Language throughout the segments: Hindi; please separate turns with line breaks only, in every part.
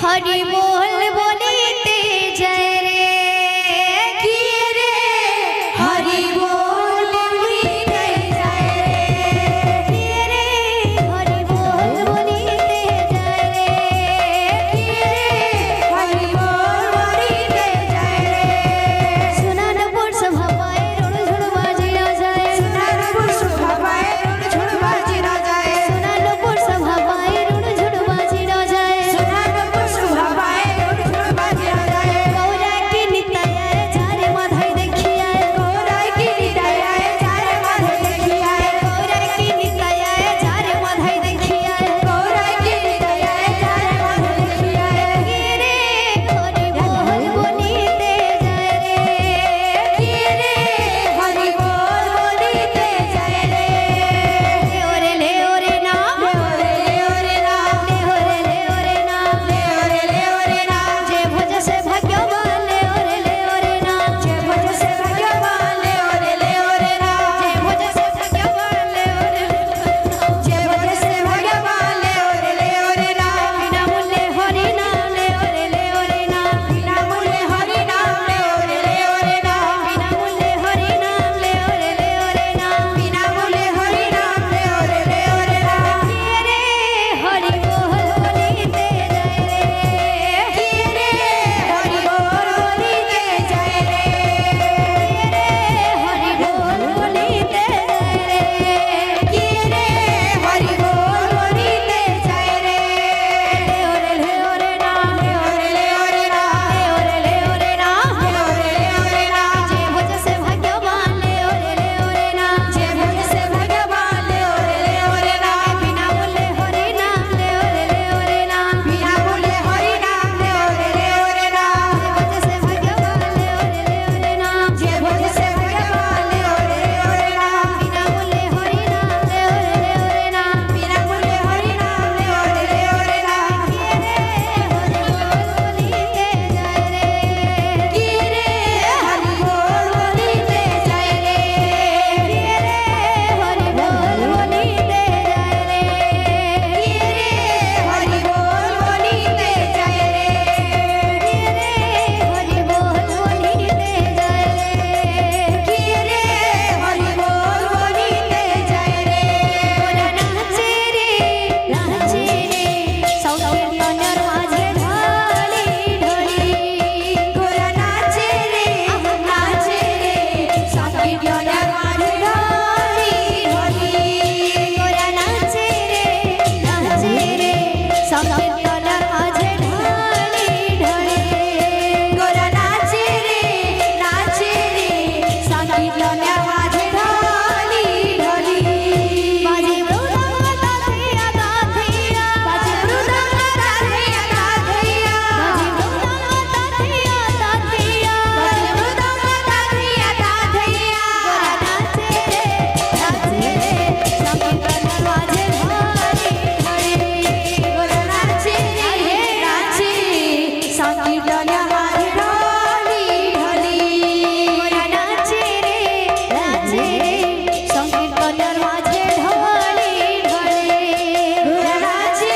हरि बोल बोलीते जय रे की रे हरि बोल बोलीते जय रे की रे हरि बोल बोलीते जय रे की रे हरि बोल बोलीते जय रे सुनानपुर सभा पाए ऋण झुण बाजी ना जाए सुनानपुर सभा पाए ऋण झुण बाजी ना जाए सुनानपुर सभा पाए ऋण झुण बाजी ना जाए सुनानपुर सभा पाए ऋण झुण बाजी ना जाए गौरा की निताया चारे माधाई देखिया गौरा की निताया चारे माधाई देखिया गौरा की निताया चारे माधाई देखिया गौरा की निताया चारे माधाई देखिया की रे हरि बोल बोलीते जय रे की रे हरि बोल बोलीते जय रे ले ओरे ना ले ओरे ना ले ओरे ना ले ओरे ना जे भज से भाग्यवान ले ओरे ना जे भज से भाग्यवान ले ओरे ना जे भज से भाग्यवान ले जे भज से भाग्यवान ले ओरे ना बिना मूल्य हरि नाम ले ओरे ना बिना मूल्य हरि नाम ले ओरे ना बिना मूल्य हरि नाम ले ओरे ना बिना मूल्य हरि नाम ले ओरे ना की रे हरि बोल बोलीते जय रे की रे हरि बोल बोलीते जय रे की रे हरि बोल बोलीते जय रे की रे हरि बोल बोलीते जय रे ले ओरे ना ले ओरे ना ले ओरे ना जे भज से भाग्यवान ले ओरे ना जे भज से भाग्यवान ले ओरे ना बिना मूल्य हरि नाम ले ओरे ना बिना मूल्य हरि नाम ले ओरे ना जे भज से भाग्यवान ले ओरे ना जे भज से भाग्यवान ले ओरे ना बिना मूल्य हरि नाम ले ओरे ना बिना मूल्य हरि नाम ले ओरे ना की रे हरि बोल बोलीते जय रे की रे हरि बोल बोलीते जय रे की रे हरि बोल बोलीते जय रे की रे हरि बोल बोलीते जय रे की रे हरि बोल बोलीते जय रे की रे हरि बोल बोलीते जय रे गोरा नाचे रे सौकीर्तनर माझे ढाली ढळी गोरा नाचे रे सौकीर्तनर माझे ढाली ढळी गोरा नाचे रे सौकीर्तनर माझे ढाली ढळी गोरा नाचे रे सौकीर्तनर माझे ढाली ढळी माझे मृदंग ताथिया ताथिया माझे मृदंग ताथिया ताथिया माझे मृदंग ताथिया ताथिया माझे मृदंग ताथिया ताथिया गोरा नाचे रे सौकीर्तनर माझे ढाली ढळी गोरा नाचे सौकीर्तनर माझे ढाली ढळी गोरा नाचे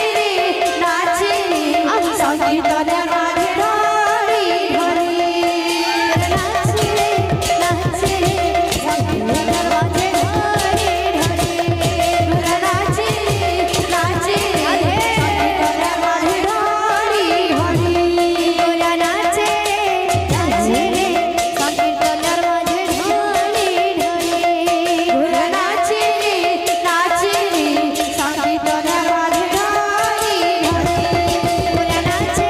सौकीर्तनर माझे ढाली ढळी गोरा नाचे सौकीर्तनर माझे ढाली ढळी नाचे सौकीर्तनर माझे ढाली ढळी गोरा नाचे सौकीर्तनर माझे ढाली ढळी गोरा नाचे सौकीर्तनर माझे ढाली ढळी गोरा नाचे सौकीर्तनर माझे ढाली ढळी गोरा नाचे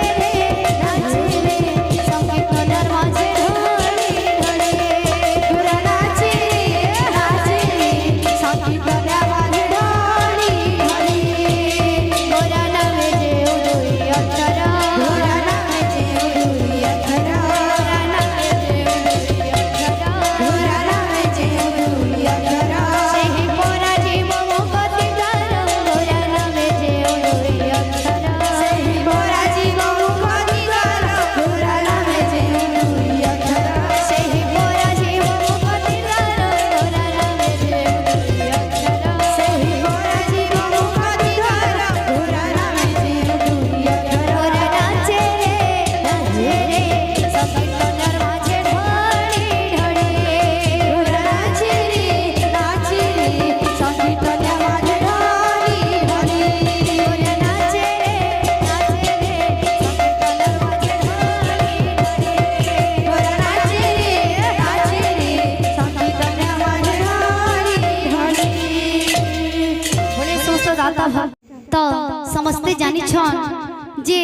समस्ते जानी छन जे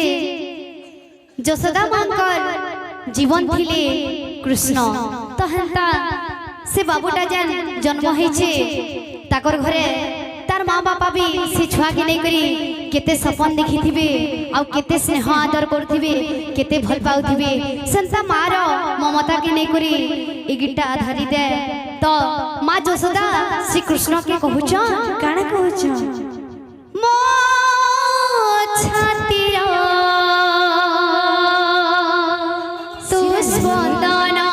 यशोदा मांकर जीवन थिले कृष्ण तो हेंता से बाबूटा जेन जन्म होइछे ताकर घरे तार माँ बापा भी से छुआ के नहीं करी केते सपन देखी थिबे आ केते स्नेह आदर करथिबे केते भल पाउथिबे संता मार ममता के नहीं करी ए गिटा धरी दे तो माँ यशोदा श्री कृष्ण के कहूछ
काना कहूछ
मो छातीरा तू स्पंदना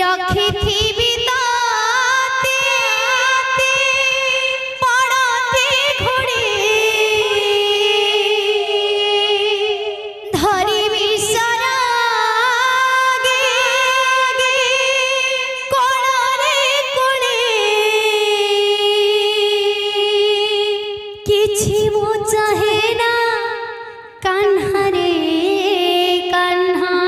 रखी थी बिताते पड़ाते घोड़े धरी विसरागे कोड़े कोड़े किछि मो चाहे ना कान्हा रे कान्हा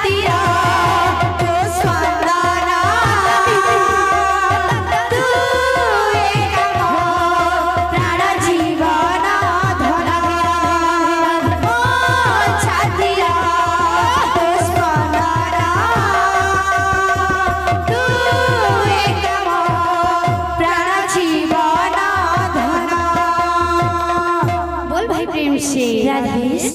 दिया